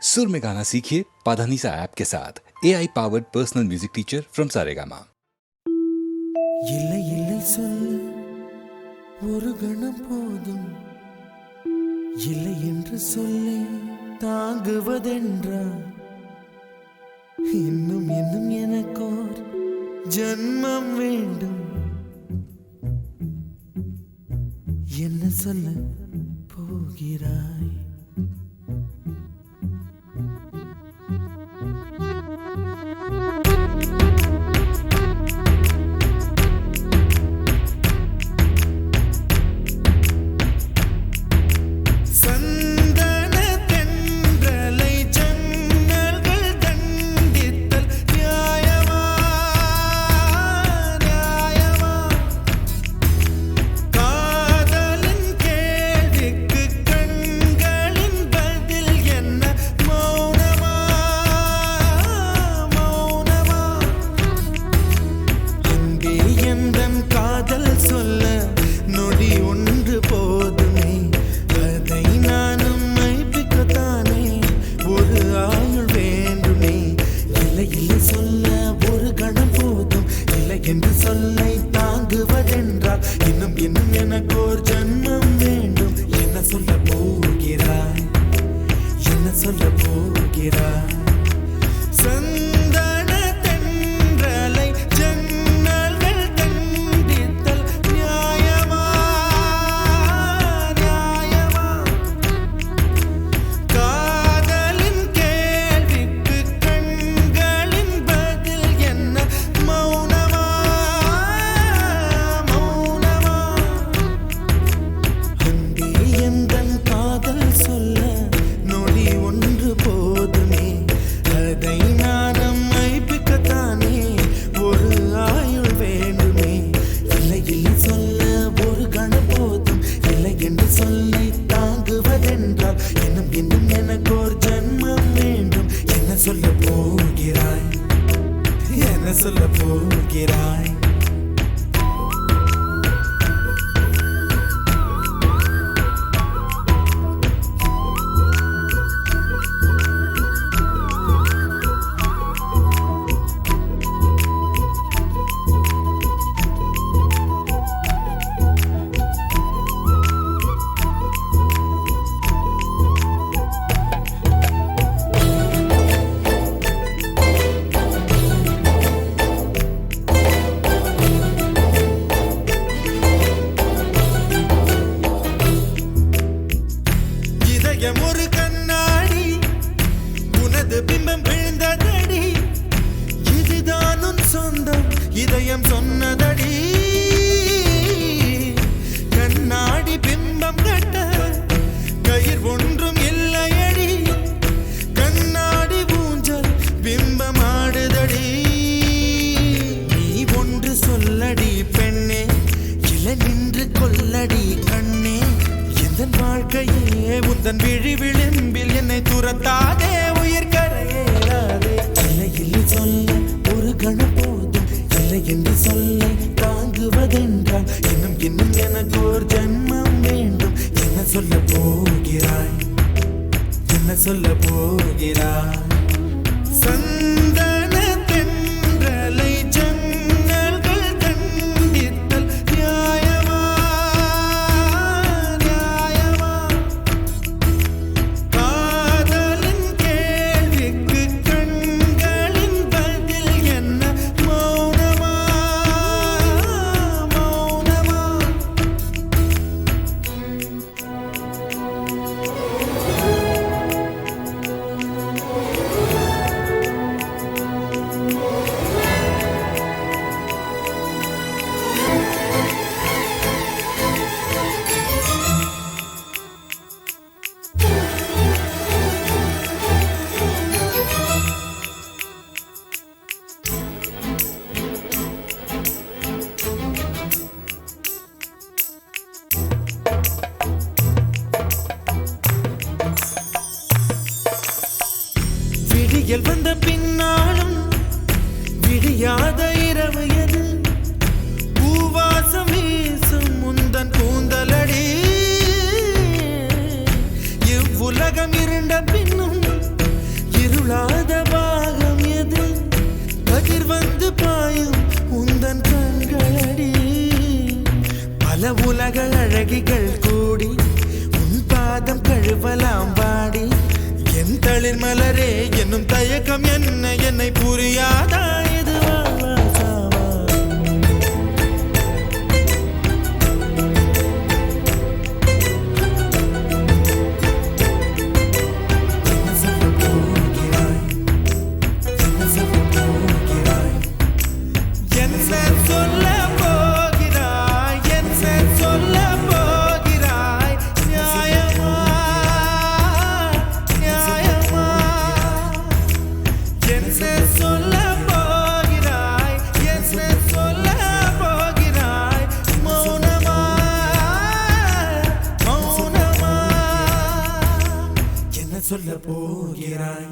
सुर में गाना सीखिए पाधानीसा ऐप के साथ AI powered personal music teacher from Saregama. இல்லை இல்லை சொல்ல ஒரு கணம் போதும், இல்லை என்று சொல்லை தாங்குவதென்றா, இன்னும் இன்னும் எனக்கோர் ஜன்மம் வேண்டும். என்ன சொல்ல போகிறாய்? என்று சொல்லை தாங்குவதென்றால் இன்னும் இன்னும் எனக்கோர் ஜன்மம் வேண்டும். என்ன சொல்ல போகிறாய்? என்ன சொல்ல போகிறாய்? சந்தன தென்றலை ஜன்னல்கள் தண்டித்தல் நியாயமா நியாயமா? காதலின் கேள்விக்கு கண்களின் பதில் என்ன? மௌனமா மௌனமா? அன்பே எந்தன் காதல் சொல்ல நொடி ஒன்று போதுமே, அதை நான் மைப்பிக்கத்தானே ஒரு ஆயுள் வேண்டுமே. இல்லை இல்லை சொல்ல ஒரு கணம் போதும், இல்லை என்று சொல்லை தாங்குவதென்றால் இன்னும் இன்னும் எனக்கோர் ஜன்மம் வேண்டும். என்ன சொல்ல போகிறாய்? என்ன சொல்ல போகிறாய்? ஒரு கண்ணாடி, உனது பிம்பம் விழுந்ததடி, இதுதான் உன் சொந்தம் இதயம் சொன்னதடி. கண்ணாடி பிம்பம் கட்ட கயிர் ஒன்றும் இல்லையடி, கண்ணாடி ஊஞ்சல் பிம்பம் ஆடுதடி. நீ ஒன்று சொல்லடி பெண்ணே, இலை நின்று கொல்லடி கண்ணே. எந்தன் வாழ்க்கையே உந்தன் விழி விளிம்பில் என்னை துரத்தாதே, உயிர் கரையேறாதே. இல்லை இல்லை சொல்ல ஒரு கணம் போதும், இல்லை என்று சொல்லை தாங்குவதென்றால் இன்னும் இன்னும் எனக்கு ஒரு ஜன்மம் வேண்டும். என்ன சொல்ல போகிறாய்? என்ன சொல்ல போகிறாய்? சந்தன தென்றலை ஜன்னல்கள் தண்டித்தல் நியாயமா நியாயமா? காதலின் கேள்விக்கு கண்களின் பதில் என்ன? மௌனமா மௌனமா? விடியல் வந்த பின்னாலும் விடியாத இரவு எது? பூவாசம் வீசும் முந்தன் கூந்தலடி. இவ்வுலகம் இருண்ட பின்னும் சொல்லாத பாகம் எது கதிர் வந்து பாயும் உந்தன் கண்களடி பல உலக அழகிகள் கூடி உன் பாதம் கழுவலாம் வாடி என் தளிர் மலரே என்னும் தயக்கம் என்ன என்னை புரியாதா இதுவா சொல்ல போகிறாய்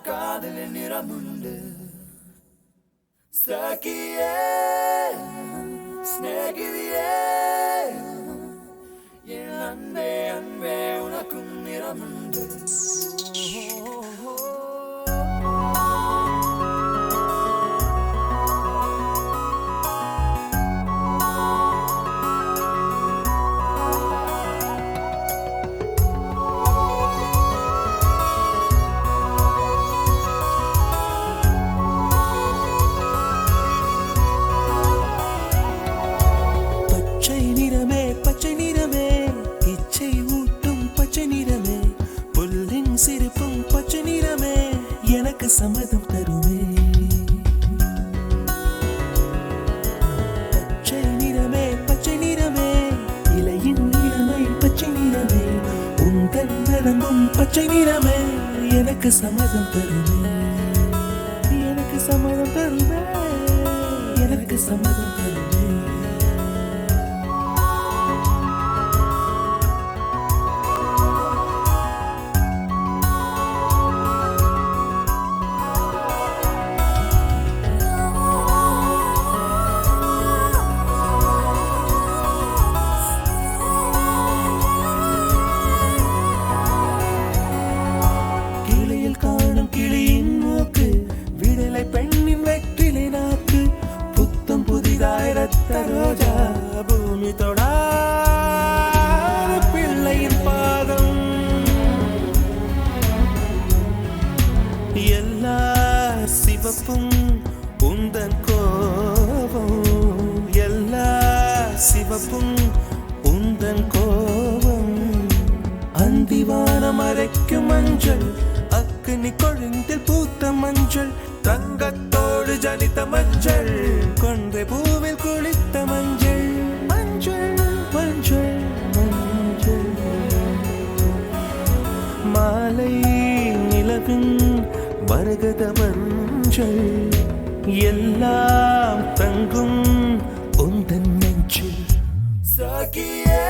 காதலில் நிறமுண்டு சகியே ஸ்நேகிதியே என் அன்பே அன்பே உனக்கும் நிறமுண்டு சம்மதம் தருவே பச்சை நிறமே பச்சை நிறமே இலையின் நிறமை பச்சை நிறமே உந்தன் நரம்பும் பச்சை நிறமே எனக்கு சம்மதம் தருவே எனக்கு சம்மதம் தருவே எனக்கு சம்மதம் தருவே ரோஜா பூமி தொடாத பிள்ளையின் பாதம் எல்லா சிவப்பும் உந்தன் கோபம் எல்லா சிவப்பும் உந்தன் கோபம் அந்திவானம் அரைக்கும் மஞ்சள் அக்னி கொழுந்தில் பூத்த மஞ்சள் தங்கத்தோடு ஜனித்த மஞ்சள் கொன்றை பூவில் குளித்த மஞ்சள் மஞ்சள் மஞ்சள் மஞ்சள் மாலை நிலவின் மரகத மஞ்சள் எல்லாம் தங்கும் உந்தன் நெஞ்சில் சகியே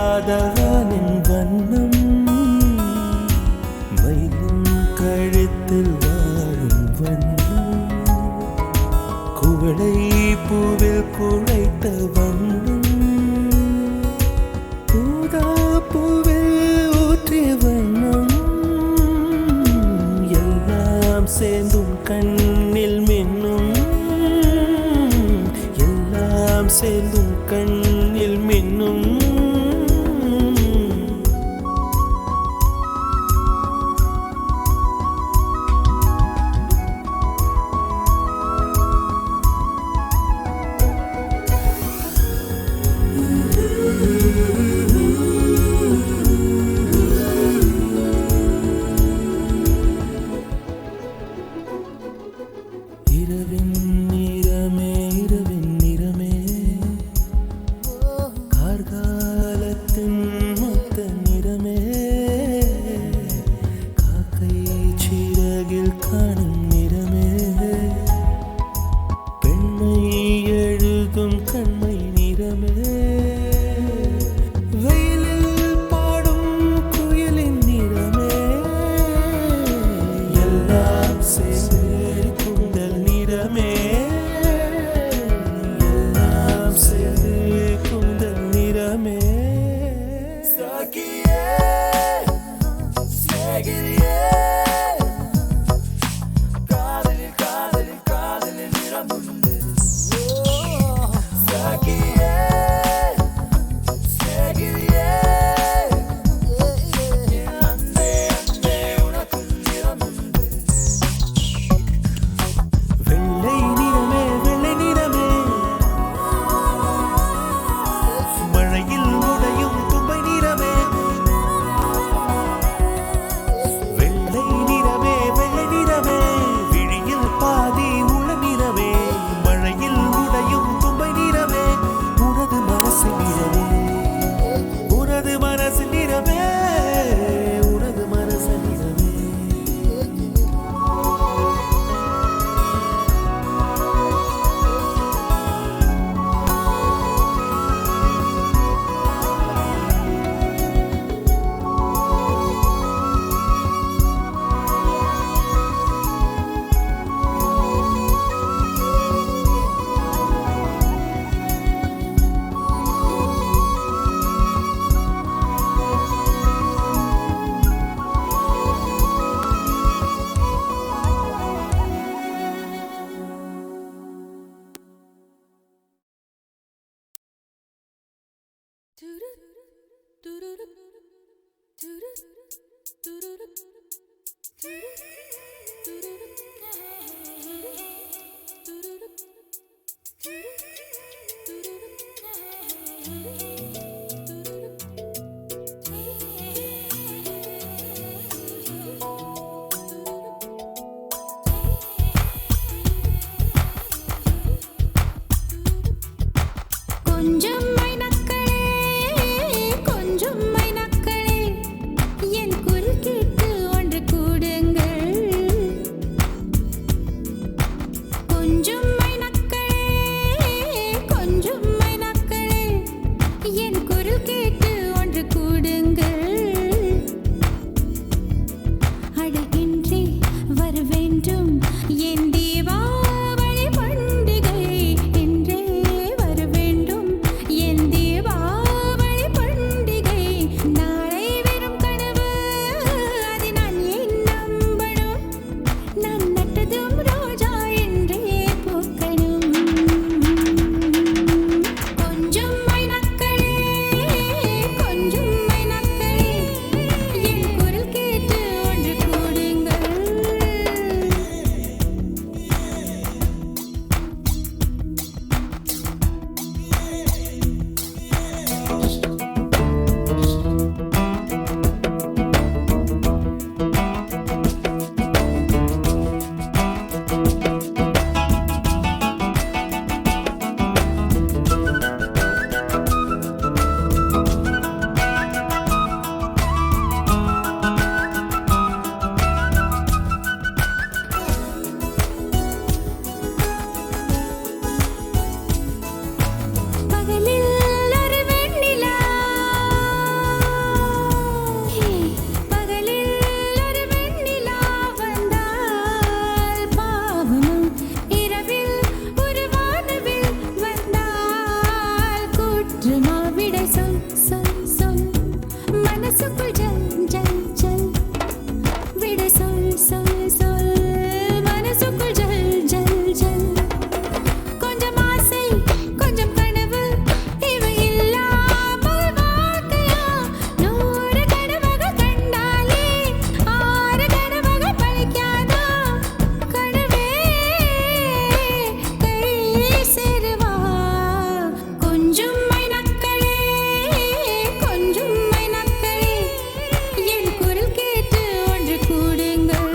முகிலில்லாதவனின் வண்ணம் மயிலின் கழுத்தில் வாழும் வண்ணம் குவளை பூவில் குழைத்த வண்ணம் ஊதா பூவில் ஊற்றிய வண்ணம் எல்லாம் சேர்ந்தும் கண்ணில் மின்னும் எல்லாம் சேர்ந்தும் கண்ணில் மின்னும் இரவின் நிறமே இரவின் நிறமே கார்காலத்தின் மொத்த நிறமே காக்கை சிறகில் காணும் நிறமே பெண்மை எழுதும் கண்மை நிறமே வெயிலில் பாடும் குயிலின் நிறமே எல்லாம் சேர்ந்து குந்தல் நிறமே கொஞ்சம் மைனக்களே கொஞ்சம் மைனக்களே என் குரல் கேட்டு ஒன்று கூடுங்கள் கொஞ்சம் மைனக்களே கொஞ்சம் மைனக்களே என் குரல் கேட்டு ஒன்று கூடுங்கள் அழகின்றி வர வேண்டும் என் தீபாவளி பண்டிகை என்றே வர வேண்டும் என் தீபாவளி பண்டிகை நாளை வெறும் கனவு அதை நான் ஏன் நம்பணும் நான் நட்டதும் ரோஜா என்றே பூக்கணும் கொஞ்சம் மைனக்களே கொஞ்சம் மைனக்களே என் குரல் கேட்டு ஒன்று கூடுங்கள் பகலில் ஒரு வெண்ணிலா பகலில் ஒரு வெண்ணிலா வந்தால் பாவமும் இரவில் ஒரு வானவில் வந்தால் குற்றமா விடை சொல் சொல் சொல் மனசுக்குள் ஜல் ஜல் ஜல் விடை சொல் சொல் சொல் மனசுக்குள் ஜல் ஜல் ஜல் கொஞ்சம் ஆசை கொஞ்சம் கனவு இவை இல்லாமல் வாழ்க்கையா 100 கனவுகள் கண்டாலே 6 கனவுகள் பழிக்காதா கனவே கை சேருவா கொஞ்சம் மைனக்களே கொஞ்சம் மைனக்களே என் குரல் கேட்டு ஒன்று கூடுங்கள்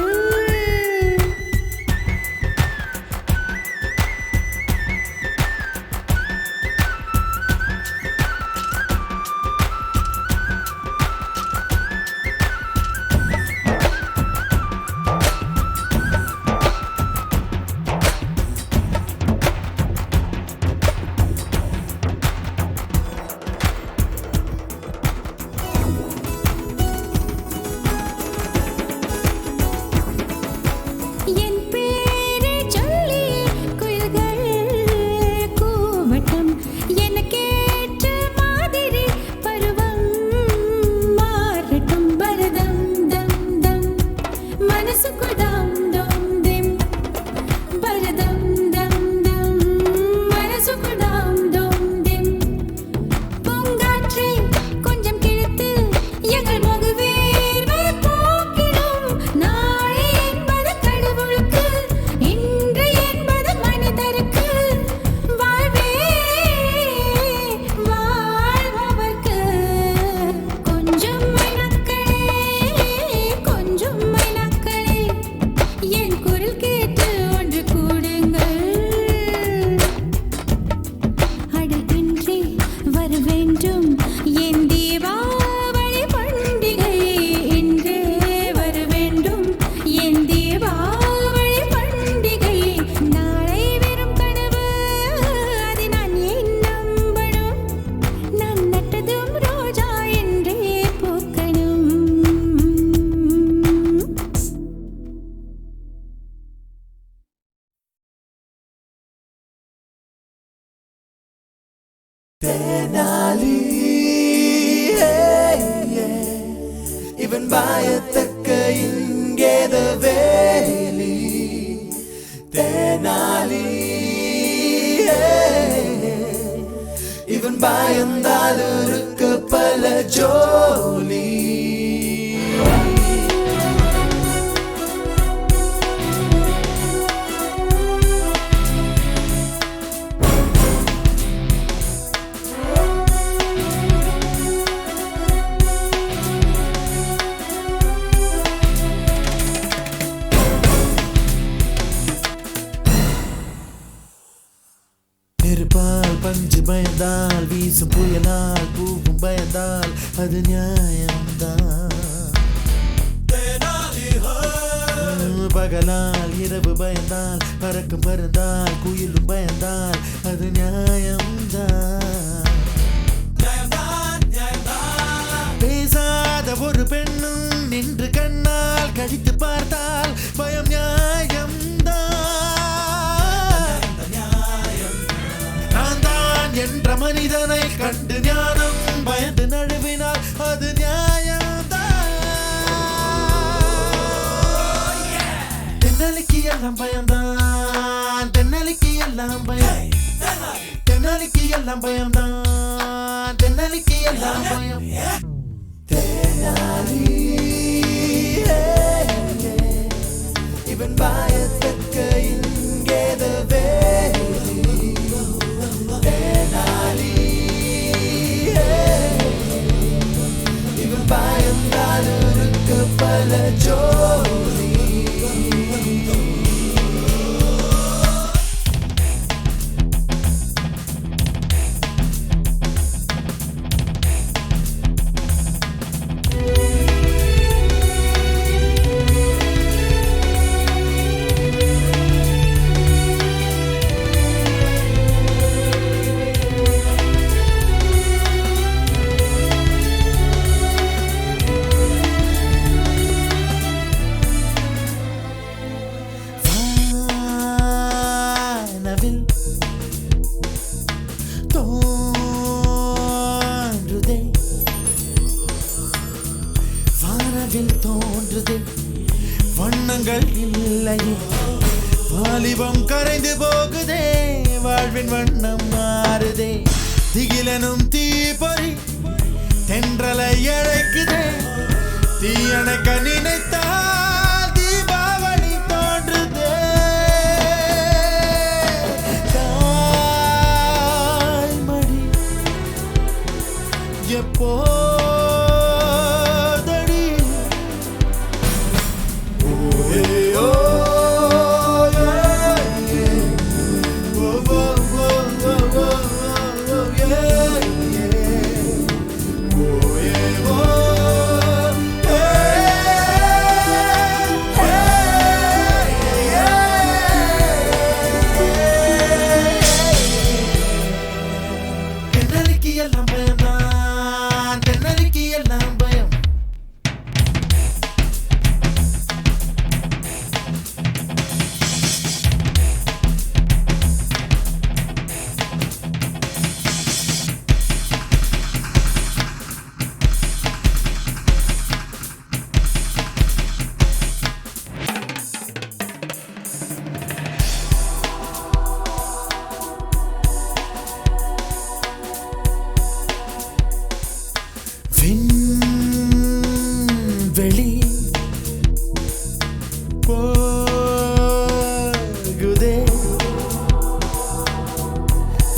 என் பேரை சொல்லி குயில்கள் கூவட்டும் எனக்கேற்ற மாதிரி பருவம் மாறட்டும் பரதம் தம் தம் மனசுக்குள் தம் தம் திம் பரதம் தம் தம் மனசுக்குள் தம் தம் திம் பூங்காற்றை கொஞ்சம் கிழித்து எங்கள் முகவேர்வை போக்கிடும் நாளை என்பது கடவுளுக்கு இன்று என்பது மனிதருக்கு வாழ்வே வாழ்பவர்க்கு கொஞ்சம் மைனக்களே கொஞ்சம் மைனக்களே என் குரல் கேட்டு ஒன்று கூடுங்கள் அழகின்றி வர வேண்டும் என் தீபாவளி பண்டிகை என்றே வர வேண்டும் என் தீபாவளி பண்டிகை நாளை வெறும் கனவு அதை நான் ஏன் நம்பணும் நான் நட்டதும் ரோஜா என்றே பூக்கணும் தேனாலி இவன் பாயத்தக்க இங்கேத வேலி தேனாலி இவன் பயந்தால் இருக்க பல ஜோலி. நெருப்பால் பஞ்சு பயந்தால் வீசும் புயலால் பூவும் பயந்தால் அது நியாயம்தான். பகலால் இரவு பயந்தால் பறக்கும் பறந்தால் குயிலும் பயந்தால் அது நியாயம்தான். பேசாத ஒரு பெண்ணும் நின்று கண்ணால் கடித்து பார்த்தால் பயம் நியாயம்தான். நான் தான் என்ற மனிதனை கண்டு ஞானம் பயந்து நழுவினால் அது நியாயம்தான். தென்னலிக்கு எல்லாம் பயம்தான், தென்னலிக்கு எல்லாம் பயம், தென்னலிக்கு எல்லாம் பயம்தான், தென்னலிக்கு எல்லாம் பயம். தெனாலி இவன் பயத்தக்க இங்கேத வேலி. தெனாலி இவன் பயந்தால் இருக்க பல ஜோலி. வானவில் தோன்றுதே வண்ணங்கள் இல்லையே, வாலிபம் கரைந்து போகுதே, வாழ்வின் வண்ணம் மாறுதே. திகிலனும் தீப்பொறி தென்றலை அழைக்குதே, தீயணைக்க நினைத்தால் தீபாவளி தோன்றுதே. தாய்மடி எப்போதடி தென்னலிக்கு எல்லாம் பயம்தான், தென்னலிக்கு எல்லாம் பயம். விண்வெளி போகுதே,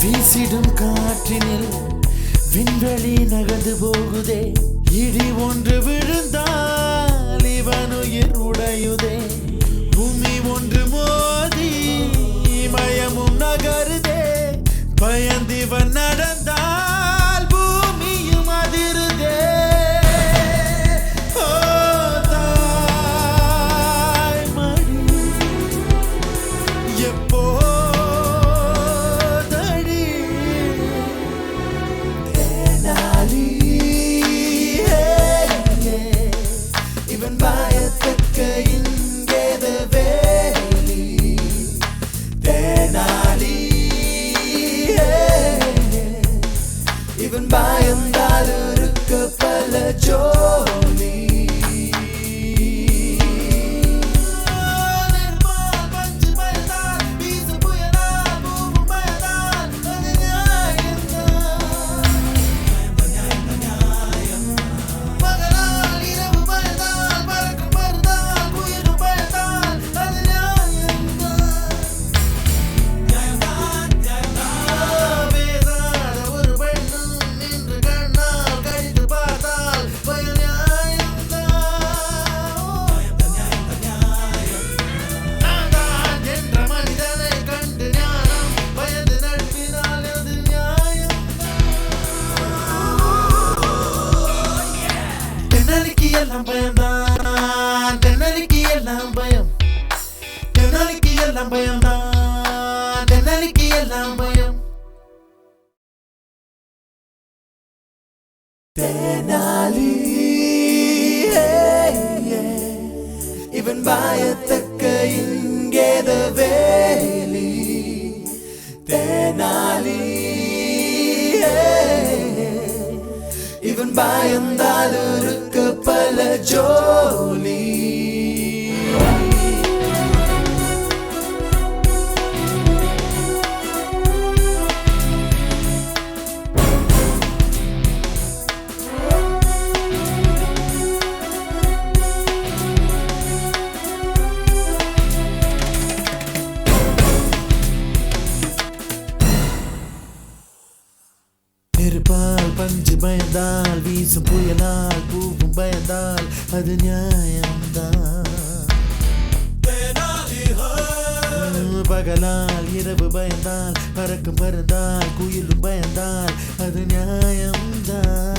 வீசிடும் காற்றினில் விண்வெளி நகர்ந்து போகுதே. இடி ஒன்று விழுந்தால் இவனுயிர் உடையுதே, பூமி ஒன்று மோதி மயமும் நகருதே. பயந்திவன் நடந்தால் பூமியும் அதிருதே. ஓ தாய்மடி எப்போதடி. தெனாலி இவன் பயத்தக்க இங்கேத வேலி. தெனாலி இவன் பயந்தால் இருக்க பல ஜோலி. நெருப்பால் பஞ்சு பயந்தால் வீசும் எல்லாம் பயம்தான், தென்னலிக்கு எல்லாம் பயம். தெனாலி இவன் பயத்தக்க இங்கேத வேலி. தெனாலி இவன் பயந்தால் இருக்க பல ஜோலி. நெருப்பால் பஞ்சு பயந்தால், வீசும் புயலால் பூவும் பயந்தால், அது நியாயம்தான். பகலால் இரவு பயந்தால், பறக்கும் பறந்தால், குயிலும் பயந்தால், அது நியாயம்தான்.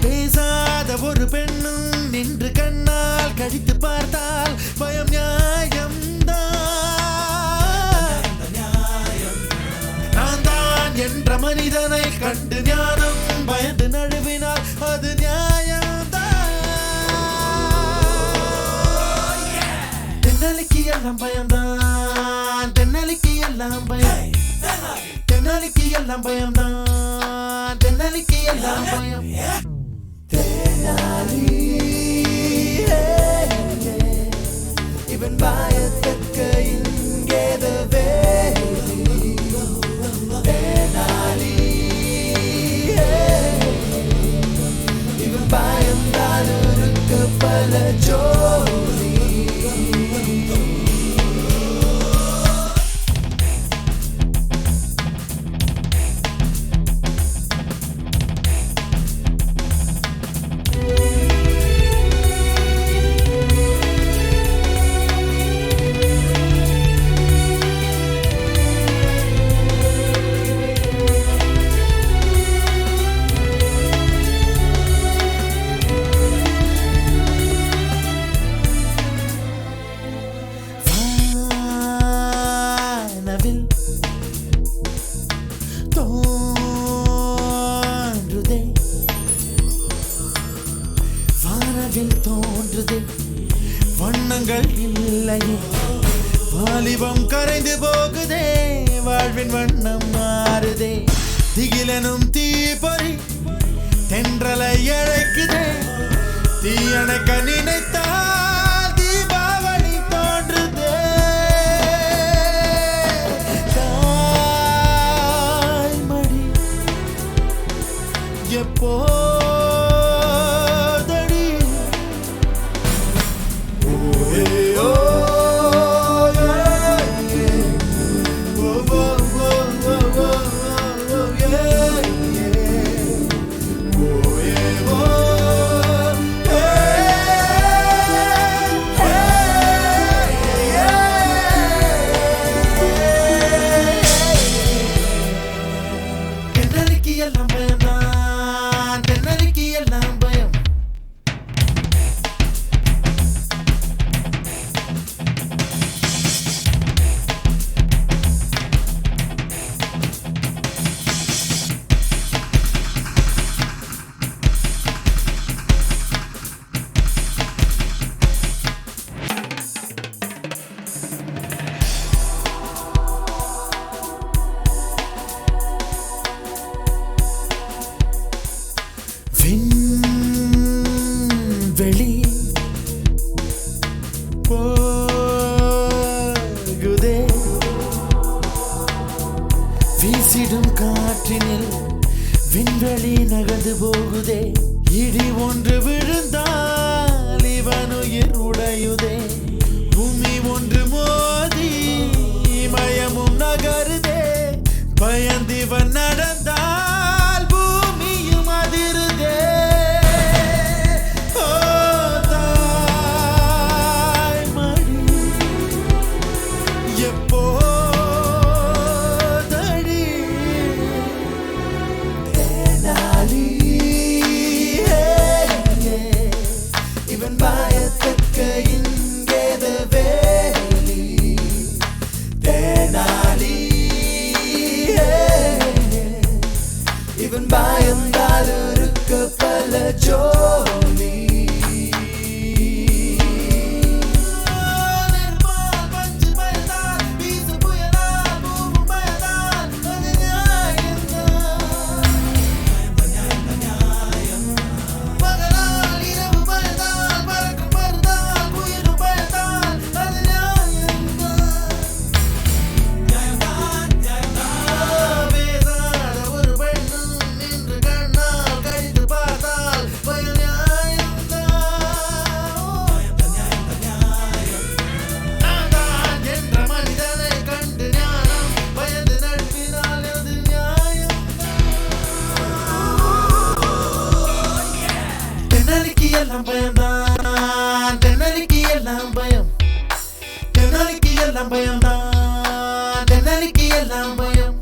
பேசாத ஒரு பெண்ணும் நின்று கண்ணால் கடித்து பார்த்தால் பயம் நியாயம்தான். என்ற மனிதனை கண்டு ஞானம் பயந்து நழுவினால் அது நியாயம்தான். தென்னலிக்கு எல்லாம் பயம்தான், தென்னலிக்கு எல்லாம் பயம். தென்னலிக்கு எல்லாம் பயம்தான், தென்னலிக்கு எல்லாம் பயம். தெனாலி இவன் பயத்தக்க இங்கேத வேலி. இவன் பயந்தால் இருக்க பல ஜோலி. வானவில் தோன்றுதே, வண்ணங்கள் இல்லையே, வாலிபம் கரைந்து போகுதே, வாழ்வின் வண்ணம் மாறுதே. திகிலனும் தீப்பொறி தென்றலை அழைக்குதே, தீயணைக்க நினைத்தால் தீபாவளி தோன்றுதே. தாய்மடி எப்போதடி எல்லாம் பயம்தான், தென்னலிக்கு எல்லாம் பயம். வெளி போகுதே, வீசிடும் காற்றினில் விண்வெளி நகர்ந்து போகுதே. இடி ஒன்று விழுந்தால் இவனுயிர் உடையுதே, பூமி ஒன்று மோதி மயமும் நகருதே. பயந்திவன் நடந்தால் பூமியும் அதிருதே. இவன் பயத்தக்க இங்கே எல்லாம் பயம்தான், தென்னலிக்கு எல்லாம் பயம்.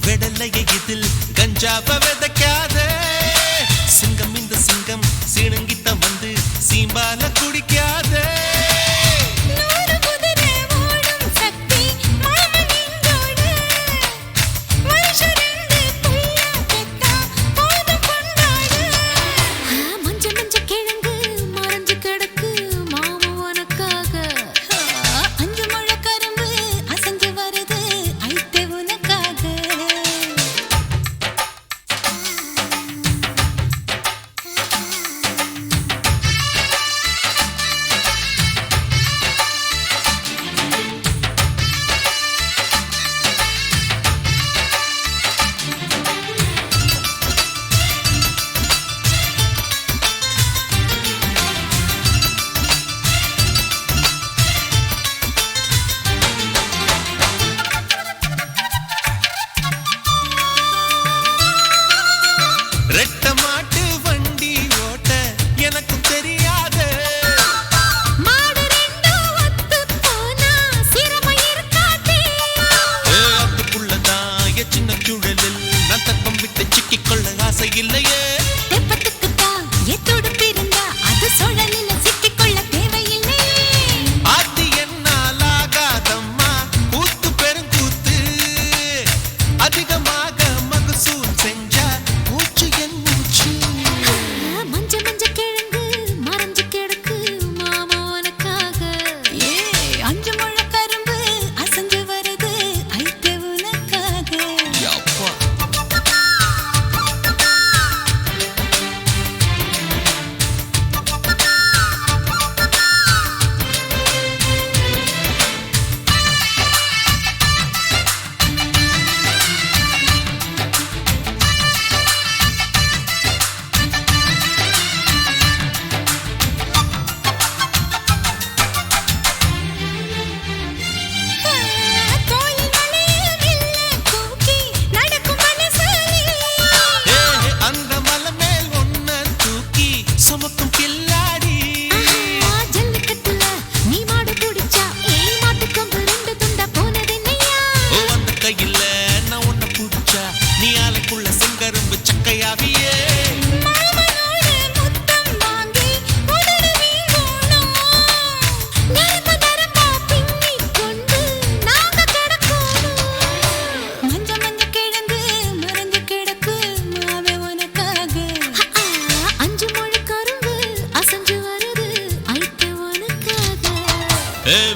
வெடலைய இதில் கஞ்சாவ விதைக்காத சிங்கம், இந்த சிங்கம் சீனங்கிட்ட வந்து சீம்பால குடிக்காத. ரெட்ட மாட்டு வண்டி ஓட்ட எனக்கும் தெரியாத, அதுக்குள்ளதான் என் சின்ன சூழலில் நான் தப்பம் விட்டு சிக்கிக்கொள்ள ஆசை இல்லையே. அது என்னால் ஆகாதம்மா கூத்து பெருங்கூத்து, அதிகமாக மகசூல் செஞ்சா மூச்சு என் மூச்சு.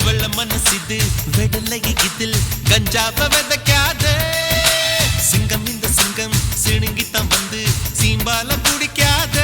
வெள்ள மனசிது வெடலைய இதில் கஞ்சாவ விதைக்காத, சிங்கம், இந்த சிங்கம் சிணுங்கித்தான் வந்து சீம்பால குடிக்காத.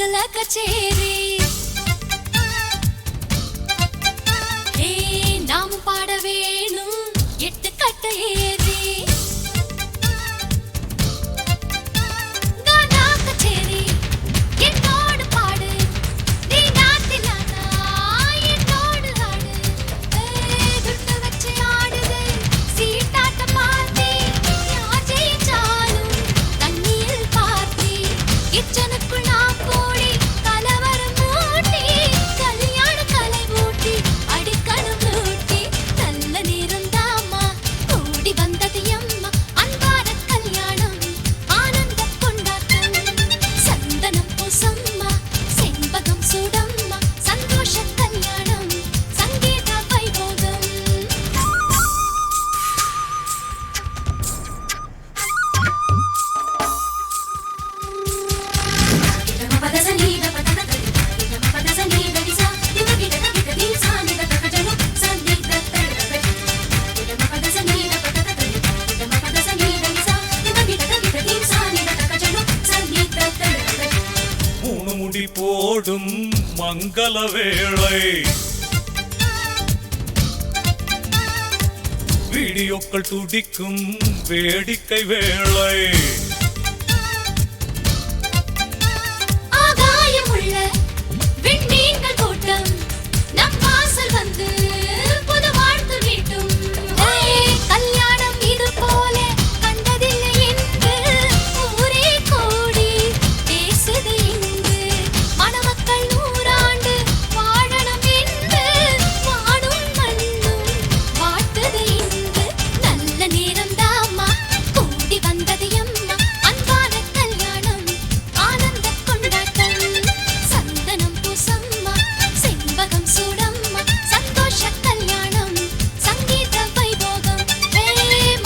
மங்கள கச்சேரி நாமும் பாட வேணும் 8 கட்ட ஏறி கானா கச்சேரி என்னோடு பாடு நீ நாத்திலானா என்னோடு ஆடு துட்டு வச்சு ஆடுது சீட்டாட்ட பார்த்தி யார் ஜெயிச்சாலும் தண்ணியில் பார்த்தி கிச்சனுக்குள் நான் போடி கலவரம் மூட்டி கல்யாண கலை மூட்டி அடிக்கணும் மூட்டி நல்ல நேரம் தாமா கூடி வந்தது அம்மா அன்பான கல்யாணம் ஆனந்த கொண்டாட்டம் சந்தனம் பூசம்மா செண்பகம் சூடம்மா சந்தோஷ கல்யாணம் சங்கீத வைபோகம் மூணு முடி போடும் மங்கள வேளை வீடியோக்கள் துடிக்கும் வேடிக்கை வேளை ஆகாயமுள்ள விண்மீன்கள் கூட்டம் நம் வாசல் வந்து புது வாழ்த்து வீட்டும் கல்யாணம் இது போல கண்டதில்லை என்று ஊரே கூடி பேசுது இங்கு மணமக்கள் 100 ஆண்டு வாழணும் என்று வானும் மண்ணும் வாழ்த்துது இங்கு நல்ல நேரம் தாமா கூடி வந்தது அம்மா அன்பான கல்யாணம் ஆனந்த கொண்டாட்டம் சந்தனம் பூசம்மா செண்பகம் சூடம்மா சந்தோஷ கல்யாணம் சங்கீத வைபோகம்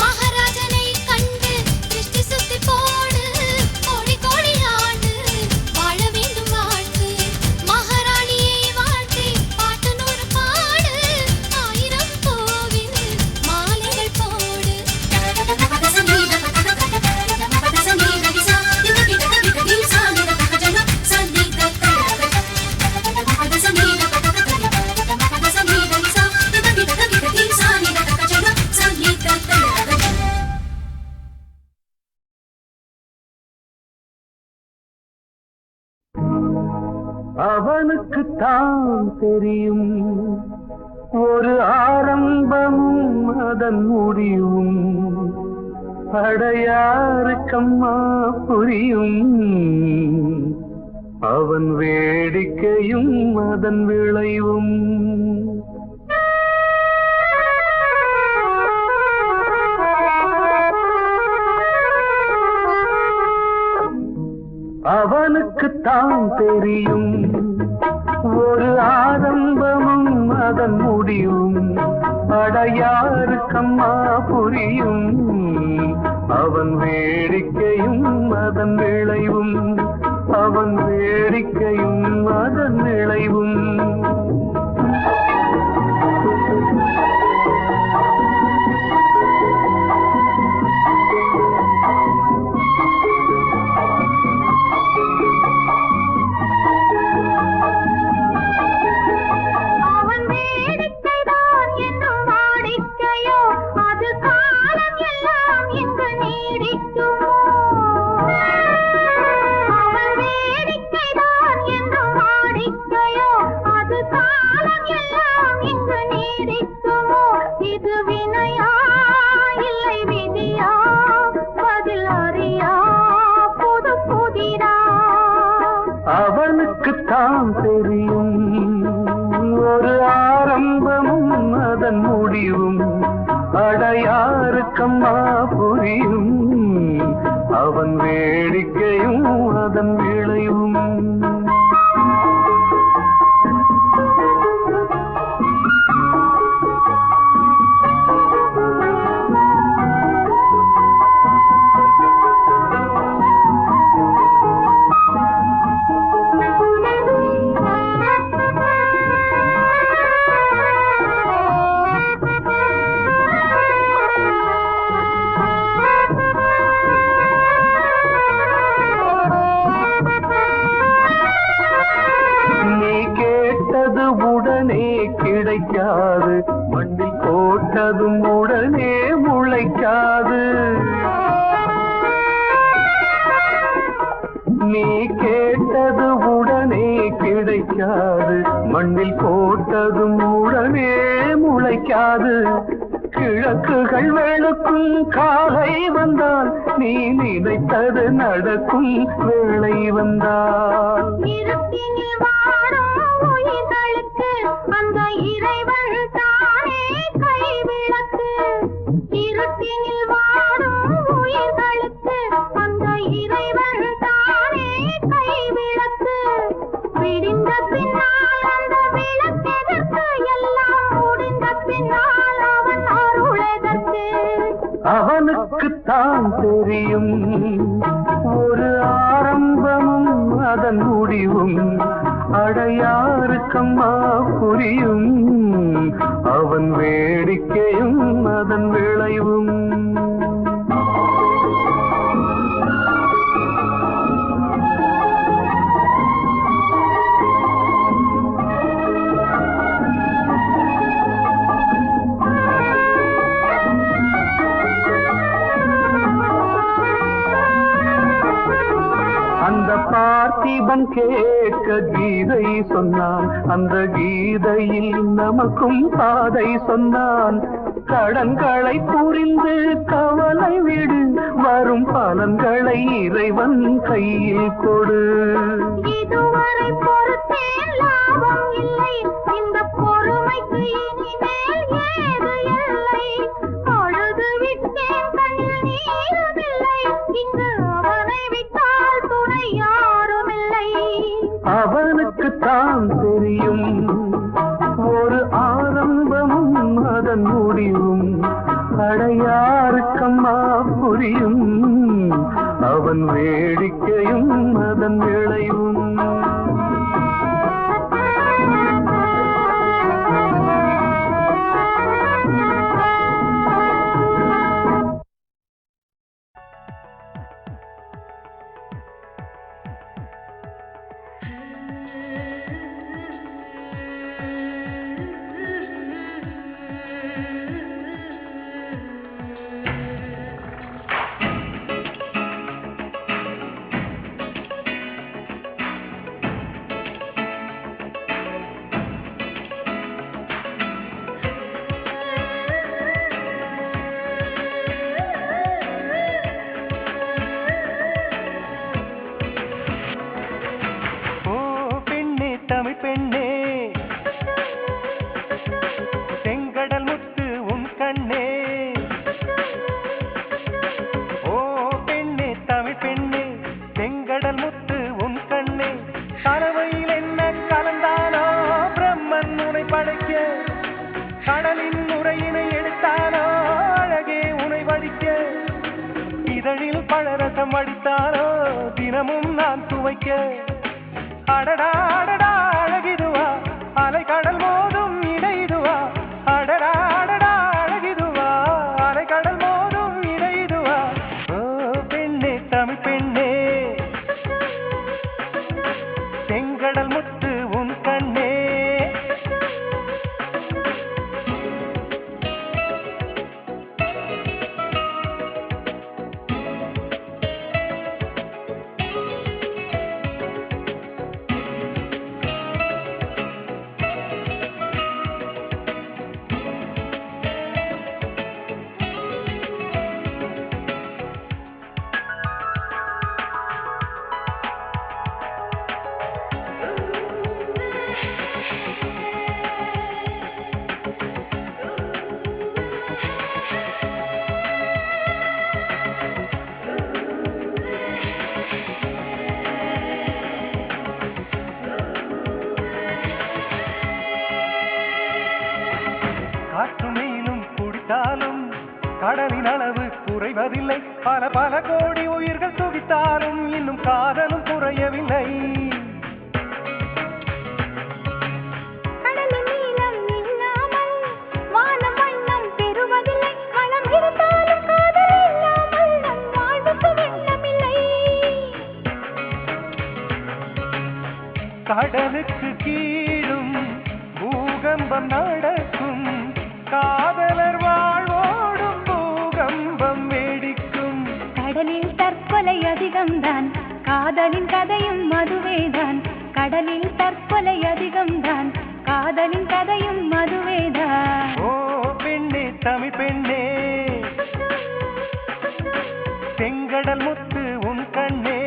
மகாராஜனை கண்டு திருஷ்டி சுத்தி போடு கோடி கோடி ஆண்டு வாழ வேண்டும் வாழ்த்து மகாராணியை வாழ்த்தி பாட்டு 100 பாடு 1000 கோவில் மாலைகள் போடு அவனுக்கு தான் தெரியும் ஒரு ஆரம்பமும் அதன் முடிவும் அடையாருக்கம்மா புரியும் அவன் வேடிக்கையும் அதன் விளைவும் அவனுக்கு தான் தெரியும் ஒரு ஆரம்பமும் அதன் முடிவும் அடையாருக்கம்மா புரியும் அவன் வேடிக்கையும் அதன் விளைவும் அவன் வேடிக்கையும் அதன் விளைவும் அவனுக்குத்தான் தெரியும் ஒரு ஆரம்பமும் அதன் முடிவும் அடையாருக்கம்மா புரியும் அவன் வேடிக்கையும் அதன் விளைவும் உடனே முளைக்காது. நீ கேட்டது உடனே கிடைக்காது. மண்ணில் போட்டதும் உடனே முளைக்காது. கிழக்குகள் வெளுக்கும் காலை வந்தால் நீ நினைத்தது நடக்கும் வேளை வந்தால். அந்த இறைவன் தானே கைவிளக்கு. இருட்டினில் வாடும் உயிர்களுக்கு அந்த இறைவன் தானே கைவிளக்கு. விடிந்த பின்னால் அந்த விளக்கெதற்கு, எல்லாம் முடிந்த பின்னால் அவன் அருளெதற்கு. அவனுக்குத்தான் தெரியும் ஒரு ஆரம்பமும் அதன் முடிவும். அடையாருக்கம்மா புரியும் அவன் வேடிக்கையும் அதன் விளைவும். அந்த பார்த்திபன் கேட்க கீதை சொன்னான். அந்த கீதையில் நமக்கும் பாதை சொன்னான். கடன்களை புரிந்து கவலை விடு, வரும் பலன்களை இறைவன் கையில் கொடு. இதுவரை பொறுத்தேன் லாபம் இல்லை, இந்த பொறுமைக்கு இனிமேல் ஏது எல்லை. அழுது விட்டேன் கண்ணில் நீருமில்லை, இங்கு அவனை விட்டால் துணை யாருமில்லை. அவனுக்குத்தான் தெரியும் ஒரு ஆரம்பமும் அதன் முடிவும். அடையாருக்கம்மா புரியும் அவன் வேடிக்கையும் அதன் விளைவும். தமிழ் பெண்ணே செங்கடல் முத்து உன் கண்ணே. ஓ பெண்ணே தமிழ் பெண்ணே செங்கடல் முத்து உன் கண்ணே. கலவையில் என்ன கலந்தானோ பிரம்மன் உனை படைக்க. கடலின் உரையினை எடுத்தானோ அழகே உனை வடிக்க. இதழில் பழரசம் அடித்தானோ தினமும் நான் துவைக்க. அடடா அடடா அழகிதுவா அலை கடல் மோதும் இடைதுவா. அடடா அடடா அழகிதுவா அலை கடல் மோதும் இடைதுவா. ஓ பெண்ணே தமிழ் பெண்ணே செங்கடல் முத்து உன் கண்ணே. கடலின் அளவு குறைவதில்லை. பல பல கோடி உயிர்கள் துடித்தாலும் இன்னும் காதலும் குறையவில்லை. கடலின் நீளம் இல்லாமல் வானம் வண்ணம் பெறுவதில்லை. வளம் இருந்தாலும் காதல் இல்லாமல் நம் வாழ்வுக்கு வெள்ளமில்லை. கடலுக்கு கீழும் பூகம்பம் நடக்கும் காதலர் வாழ்வோ அதிகம்தான் காதலின் கதையும் மதுவேதான் கடலில் தற்கொலை அதிகம்தான் காதலின் கதையும் மதுவேதான் ஓ பெண்ணே தமிழ் பெண்ணே செங்கடல் முத்து உன் கண்ணே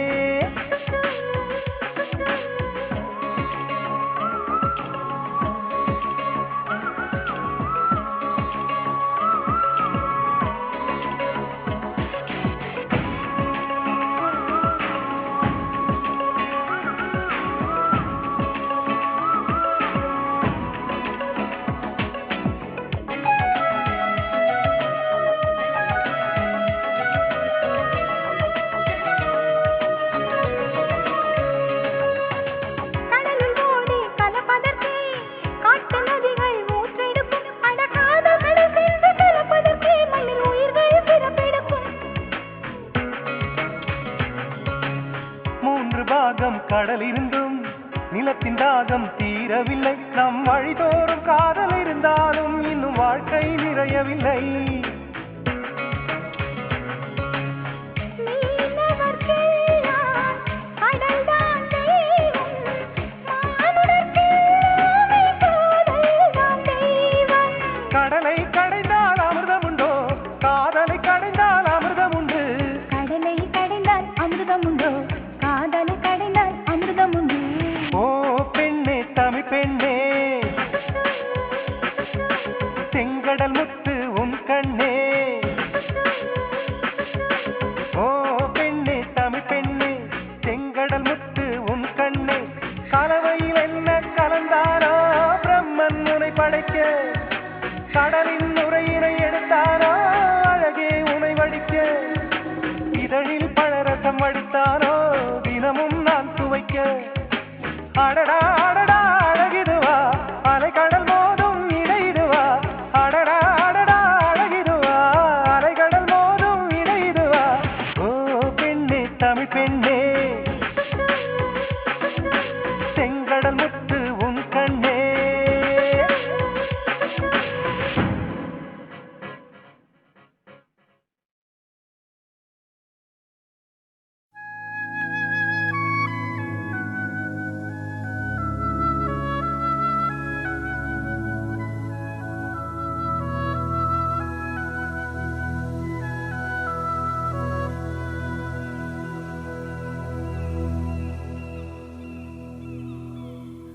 கடலிருந்தும் நிலத்தின் தாகம் தீரவில்லை நம் வழிதோறும் காதல் இருந்தாலும் இன்னும் வாழ்க்கை நிறையவில்லை கடலை கடைந்தால் அமிர்தம் உண்டோ காதலை கடைந்தால் அமிர்தம் உண்டு கடலை கடைந்தால் அமிர்தம் உண்டோ காதலை கடைந்தால் அமிர்தம் உண்டு ஓ பெண்ணே தமிழ் பெண்ணே செங்கடல் முத்து உன் கண்ணே ஓ பெண்ணே தமிழ் பெண்ணே செங்கடல் முத்து உன் கண்ணே கலவையில் என்ன கலந்தாரோ பிரம்மன் உனை படைக்க கடலின் நுரையினை எடுத்தாரோ அழகே உனை வடிக்க இதழில் பழரசம் வடித்தாரோ தினமும் நான் துவைக்க அடடா அடடா அழகிதுவா அலைக்கடல் மோதும் இடையிடுவா அடடா அடடா அழகிதுவா அலைக்கடல் மோதும் இடையிடுவா ஓ பெண்ணே தமிழ் பெண்ணே செங்கடல் முத்து உன் கண்ணே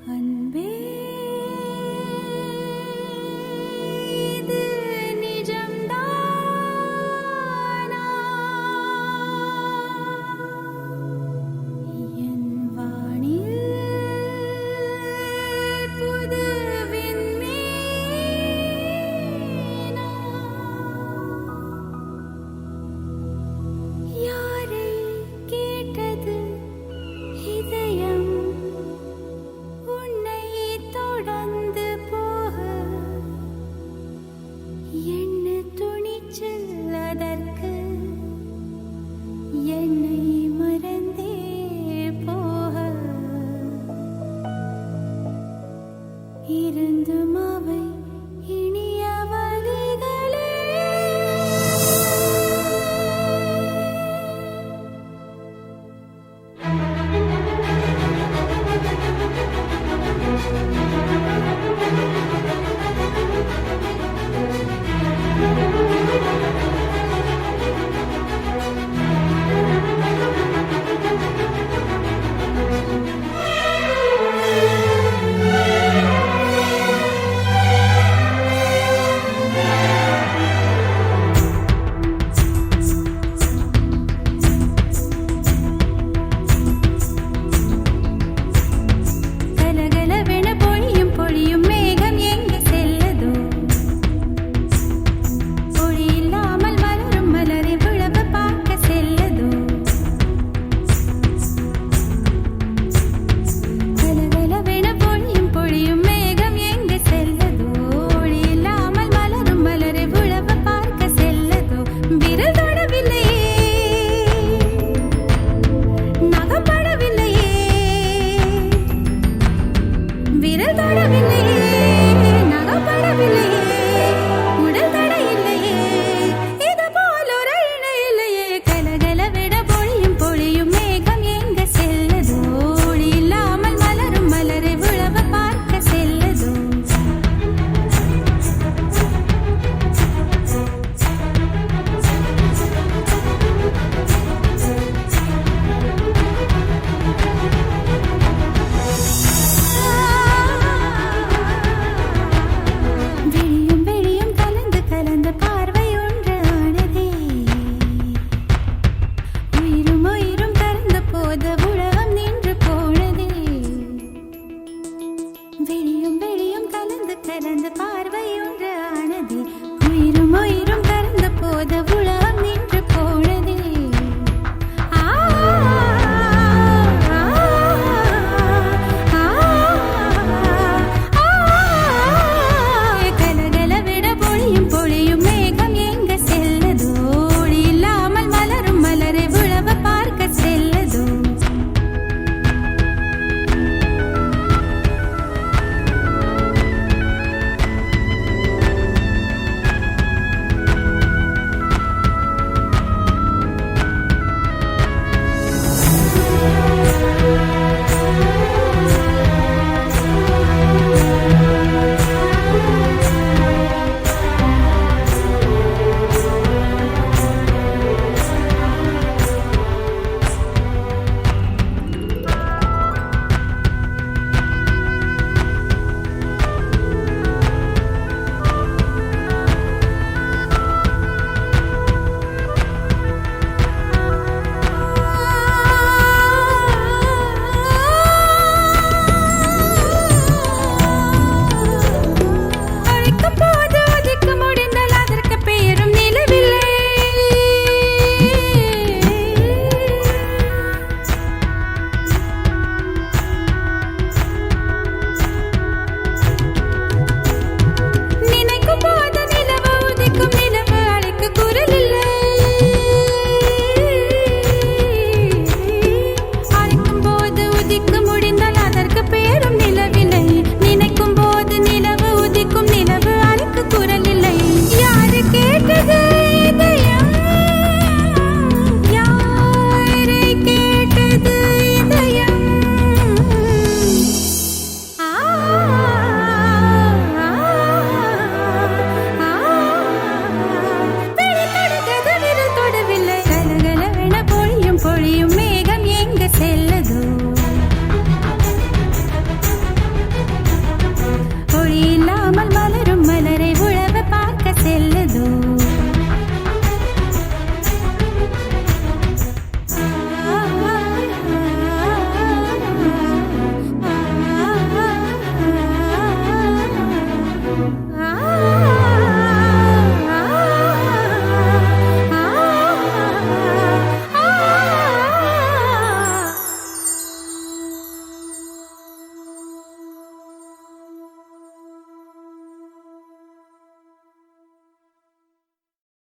அன்பே இது நிஜம்தானா என் வானில் புது விண்மீனா யாரை கேட்டது இதயம் உன்னை தொடர்ந்து போக என்ன துணிச்சல் அதற்கு